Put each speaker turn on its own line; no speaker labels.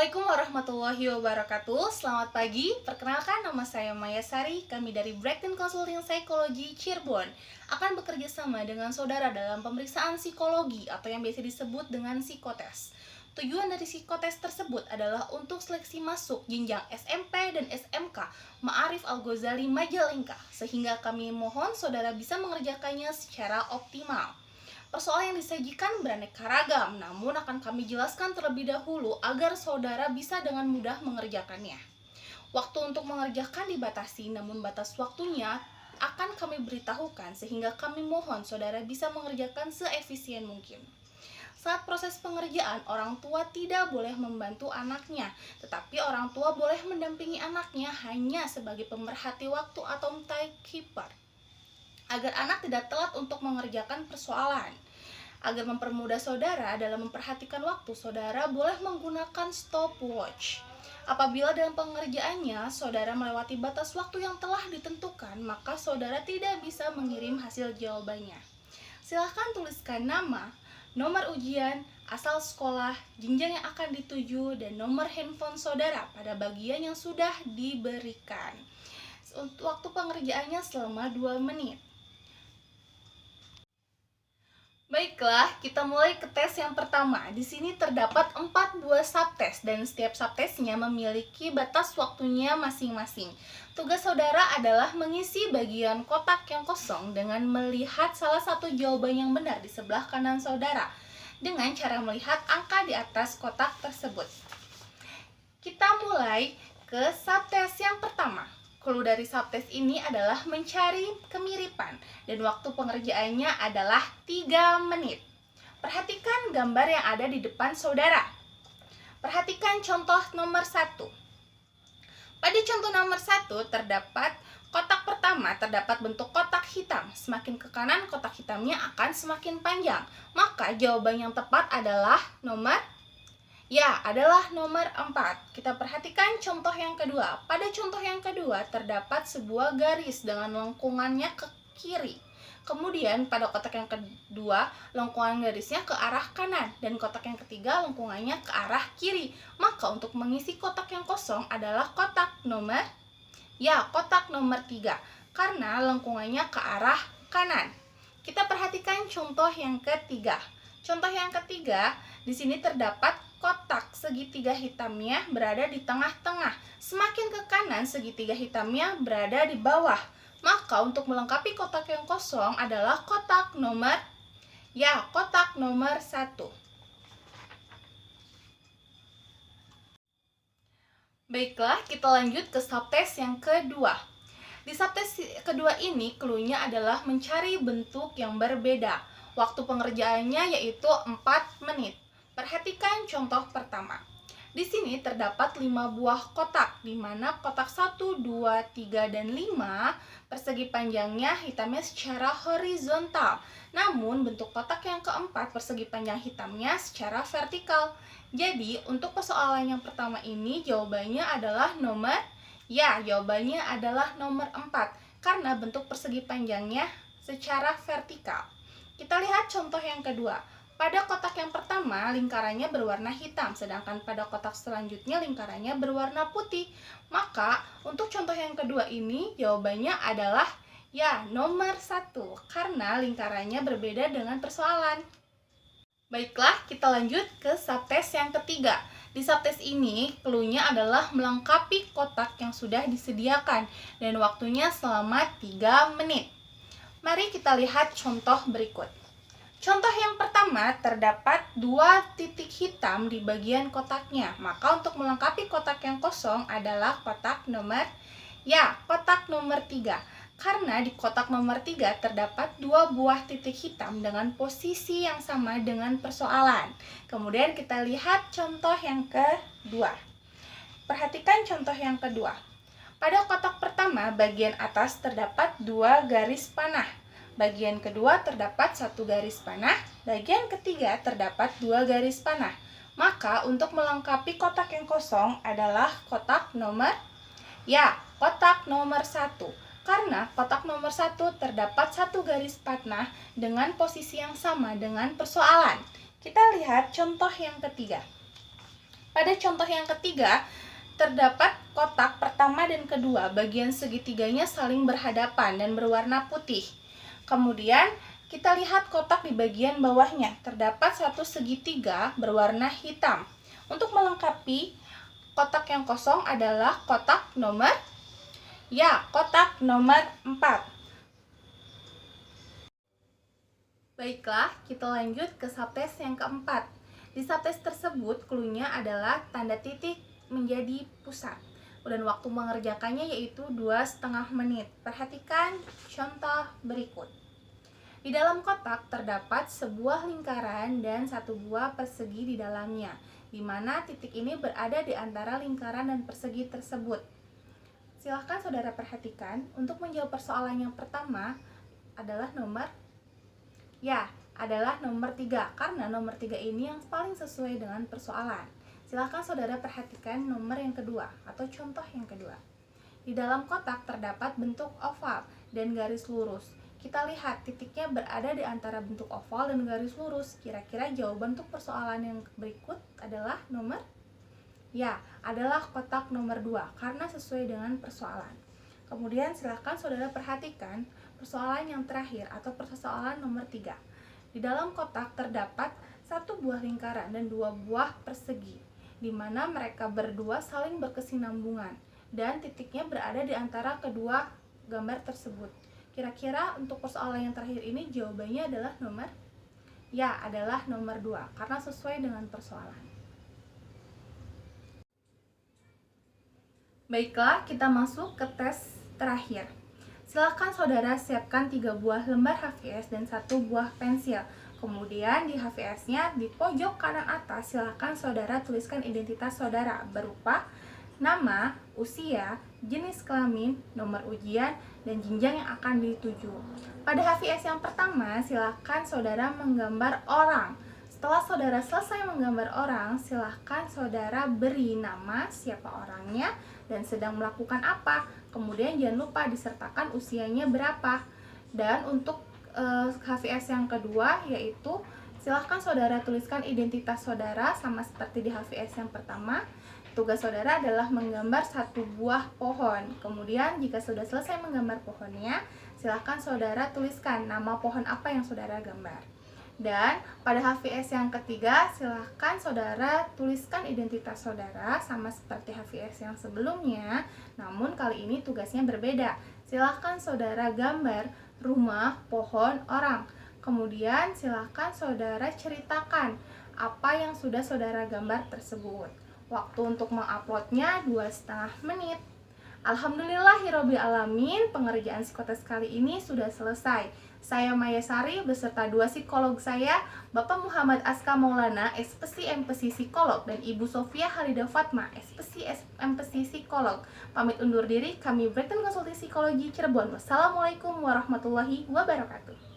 Assalamualaikum warahmatullahi wabarakatuh. Selamat pagi, perkenalkan nama saya Maya Sari. Kami dari Breakdown Consulting Psychology Cirebon akan bekerja sama dengan saudara dalam pemeriksaan psikologi atau yang biasa disebut dengan psikotes. Tujuan dari psikotes tersebut adalah untuk seleksi masuk jenjang SMP dan SMK Ma'arif Al-Ghazali Majalengka, sehingga kami mohon saudara bisa mengerjakannya secara optimal. Persoalan yang disajikan beraneka ragam, namun akan kami jelaskan terlebih dahulu agar saudara bisa dengan mudah mengerjakannya. Waktu untuk mengerjakan dibatasi, namun batas waktunya akan kami beritahukan sehingga kami mohon saudara bisa mengerjakan seefisien mungkin. Saat proses pengerjaan, orang tua tidak boleh membantu anaknya, tetapi orang tua boleh mendampingi anaknya hanya sebagai pemerhati waktu atau timekeeper, agar anak tidak telat untuk mengerjakan persoalan. Agar mempermudah saudara dalam memperhatikan waktu, saudara boleh menggunakan stopwatch. Apabila dalam pengerjaannya saudara melewati batas waktu yang telah ditentukan, maka saudara tidak bisa mengirim hasil jawabannya. Silahkan tuliskan nama, nomor ujian, asal sekolah, jenjang yang akan dituju, dan nomor handphone saudara pada bagian yang sudah diberikan. Untuk waktu pengerjaannya selama 2 menit. Baiklah, kita mulai ke tes yang pertama. Di sini terdapat 4 buah subtes dan setiap subtesnya memiliki batas waktunya masing-masing. Tugas saudara adalah mengisi bagian kotak yang kosong dengan melihat salah satu jawaban yang benar di sebelah kanan saudara dengan cara melihat angka di atas kotak tersebut. Kita mulai ke subtes yang pertama. Clue dari subtes ini adalah mencari kemiripan dan waktu pengerjaannya adalah 3 menit. Perhatikan gambar yang ada di depan saudara. Perhatikan contoh nomor 1. Pada contoh nomor 1 terdapat kotak pertama terdapat bentuk kotak hitam. Semakin ke kanan kotak hitamnya akan semakin panjang. Maka jawaban yang tepat adalah nomor adalah nomor 4. Kita perhatikan contoh yang kedua. Pada contoh yang kedua terdapat sebuah garis dengan lengkungannya ke kiri. Kemudian pada kotak yang kedua lengkungan garisnya ke arah kanan dan kotak yang ketiga lengkungannya ke arah kiri. Maka untuk mengisi kotak yang kosong adalah kotak nomor 3 karena lengkungannya ke arah kanan. Kita perhatikan contoh yang ketiga. Contoh yang ketiga, di sini terdapat kotak segitiga hitamnya berada di tengah-tengah. Semakin ke kanan, segitiga hitamnya berada di bawah. Maka untuk melengkapi kotak yang kosong adalah kotak nomor 1. Baiklah, kita lanjut ke subtes yang kedua. Di subtes kedua ini, clue-nya adalah mencari bentuk yang berbeda. Waktu pengerjaannya yaitu 4 menit. Perhatikan contoh pertama. Di sini terdapat 5 buah kotak, di mana kotak 1, 2, 3, dan 5 persegi panjangnya hitamnya secara horizontal. Namun bentuk kotak yang keempat persegi panjang hitamnya secara vertikal. Jadi untuk persoalan yang pertama ini jawabannya adalah nomor 4 karena bentuk persegi panjangnya secara vertikal. Kita lihat contoh yang kedua. Pada kotak yang pertama, lingkarannya berwarna hitam, sedangkan pada kotak selanjutnya lingkarannya berwarna putih. Maka, untuk contoh yang kedua ini, jawabannya adalah nomor 1, karena lingkarannya berbeda dengan persoalan. Baiklah, kita lanjut ke subtes yang ketiga. Di subtes ini, clue-nya adalah melengkapi kotak yang sudah disediakan, dan waktunya selama 3 menit. Mari kita lihat contoh berikut. Contoh yang pertama terdapat 2 titik hitam di bagian kotaknya. Maka untuk melengkapi kotak yang kosong adalah kotak nomor 3. Karena di kotak nomor 3 terdapat 2 buah titik hitam dengan posisi yang sama dengan persoalan. Kemudian kita lihat contoh yang kedua. Perhatikan contoh yang kedua. Pada kotak pertama, bagian atas terdapat 2 garis panah. Bagian kedua terdapat 1 garis panah. Bagian ketiga terdapat 2 garis panah. Maka untuk melengkapi kotak yang kosong adalah kotak nomor 1. Karena kotak nomor 1 terdapat 1 garis panah dengan posisi yang sama dengan persoalan. Kita lihat contoh yang ketiga. Pada contoh yang ketiga, terdapat kotak pertama dan kedua, bagian segitiganya saling berhadapan dan berwarna putih. Kemudian kita lihat kotak di bagian bawahnya, terdapat satu segitiga berwarna hitam. Untuk melengkapi kotak yang kosong adalah kotak nomor kotak nomor 4. Baiklah, kita lanjut ke subtes yang keempat. Di subtes tersebut, cluenya adalah tanda titik menjadi pusat. Dan waktu mengerjakannya yaitu 2,5 menit. Perhatikan contoh berikut. Di dalam kotak terdapat sebuah lingkaran dan satu buah persegi di dalamnya, di mana titik ini berada di antara lingkaran dan persegi tersebut. Silahkan saudara perhatikan, untuk menjawab persoalan yang pertama adalah nomor 3, karena nomor 3 ini yang paling sesuai dengan persoalan. Silahkan saudara perhatikan nomor yang kedua atau contoh yang kedua. Di dalam kotak terdapat bentuk oval dan garis lurus. Kita lihat titiknya berada di antara bentuk oval dan garis lurus. Kira-kira jawaban untuk persoalan yang berikut adalah nomor adalah kotak nomor 2 karena sesuai dengan persoalan. Kemudian silahkan saudara perhatikan persoalan yang terakhir atau persoalan nomor 3. Di dalam kotak terdapat satu buah lingkaran dan 2 buah persegi, di mana mereka berdua saling berkesinambungan dan titiknya berada di antara kedua gambar tersebut. Kira-kira untuk persoalan yang terakhir ini jawabannya adalah adalah nomor 2 karena sesuai dengan persoalan. Baiklah, kita masuk ke tes terakhir. Silakan saudara siapkan 3 buah lembar HVS dan 1 buah pensil. Kemudian di HVS-nya di pojok kanan atas silakan saudara tuliskan identitas saudara berupa nama, usia, jenis kelamin, nomor ujian, dan jenjang yang akan dituju. Pada HVS yang pertama, silakan saudara menggambar orang. Setelah saudara selesai menggambar orang, silahkan saudara beri nama, siapa orangnya, dan sedang melakukan apa. Kemudian jangan lupa disertakan usianya berapa. Dan untuk HVS yang kedua yaitu silahkan saudara tuliskan identitas saudara sama seperti di HVS yang pertama. Tugas saudara adalah menggambar 1 buah pohon. Kemudian jika sudah selesai menggambar pohonnya, silahkan saudara tuliskan nama pohon apa yang saudara gambar. Dan pada HVS yang ketiga, silahkan saudara tuliskan identitas saudara sama seperti HVS yang sebelumnya, namun kali ini tugasnya berbeda. Silahkan saudara gambar rumah, pohon, orang. Kemudian silahkan saudara ceritakan apa yang sudah saudara gambar tersebut. Waktu untuk menguploadnya 2,5 menit. Alhamdulillahirobbilalamin, pengerjaan psikotes kali ini sudah selesai. Saya Maya Sari beserta 2 psikolog saya, Bapak Muhammad Aska Maulana, SPC MPC Psikolog, dan Ibu Sofia Halida Fatma, SPC MPC Psikolog. Pamit undur diri, kami Breakdown Konsultasi Psikologi Cirebon. Wassalamualaikum warahmatullahi wabarakatuh.